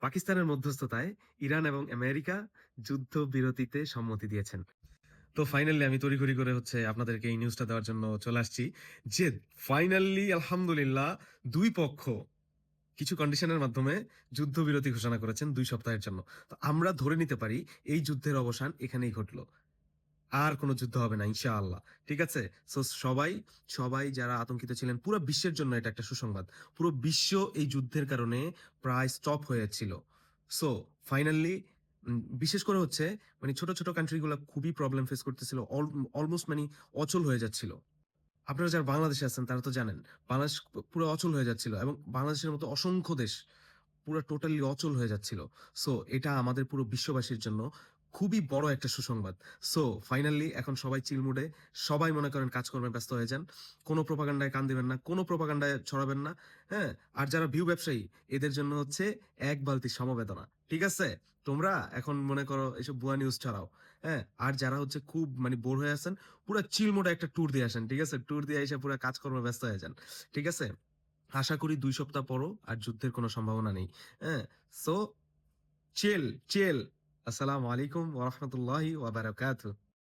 পাকিস্তানের মধ্যস্থতায় ইরান এবং আমেরিকা যুদ্ধবিরতিতে সম্মতি দিয়েছেন। তো ফাইনালি আমি তড়িঘড়ি করে আপনাদেরকে এই নিউজটা দেওয়ার জন্য চলে আসছি যে ফাইনালি আলহামদুলিল্লাহ ২ পক্ষ কিছু কন্ডিশনের মাধ্যমে যুদ্ধবিরতি ঘোষণা করেছেন ২ সপ্তাহের জন্য। তো আমরা ধরে নিতে পারি এই যুদ্ধের অবসান এখানেই ঘটলো। আর কোন যুদ্ধ হবে না ইনশাআল্লাহ। ঠিক আছে? সো সবাই যারা আতঙ্কিত ছিলেন, পুরো বিশ্বের জন্য এটা একটা সুসংবাদ। পুরো বিশ্ব এই যুদ্ধের কারণে প্রায় স্টপ হয়েছিল। সো ফাইনালি বিশেষ করে মানে ছোট, ছোট কান্ট্রি গুলা খুবই প্রবলেম ফেস করতেছিল। অলমোস্ট মানে অচল হয়ে যাচ্ছিল। আপনারা যারা বাংলাদেশে আছেন তারা তো জানেন। বাংলাদেশ পুরো অচল হয়ে যাচ্ছিল এবং বাংলাদেশের মতো অসংখ্য দেশ পুরা টোটালি অচল হয়ে যাচ্ছিল। সো এটা আমাদের পুরো বিশ্ববাসীর জন্য খুবই বড় একটা সুসংবাদ। সো ফাইনালি এখন সবাই চিল মুডে, সবাই মনে করেন কাজকর্মে ব্যস্ত হয়ে যান। কোন প্রোপাগান্ডায় কান দিবেন না, কোন প্রোপাগান্ডায় ছড়াবেন না। হ্যাঁ? আর যারা ভিউ ব্যবসায়ী এদের জন্য এক বালতি সমবেদনা। ঠিক আছে? তোমরা এখন মনে করো এসব ভুয়া নিউজ ছড়াও। হ্যাঁ? আর যারা খুব মানে বোর হয়ে আছেন, পুরা চিল মুডে একটা ট্যুর দিয়ে আসেন। ঠিক আছে? ট্যুর দিয়ে এসে পুরা কাজকর্মে ব্যস্ত হয়ে যান। ঠিক আছে? আশা করি ২ সপ্তাহ পরও আর যুদ্ধের কোনো সম্ভাবনা নেই। হ্যাঁ? সো চিল, চিল। আসসালামু আলাইকুম ওয়া রাহমাতুল্লাহি ওয়া বারাকাতুহু।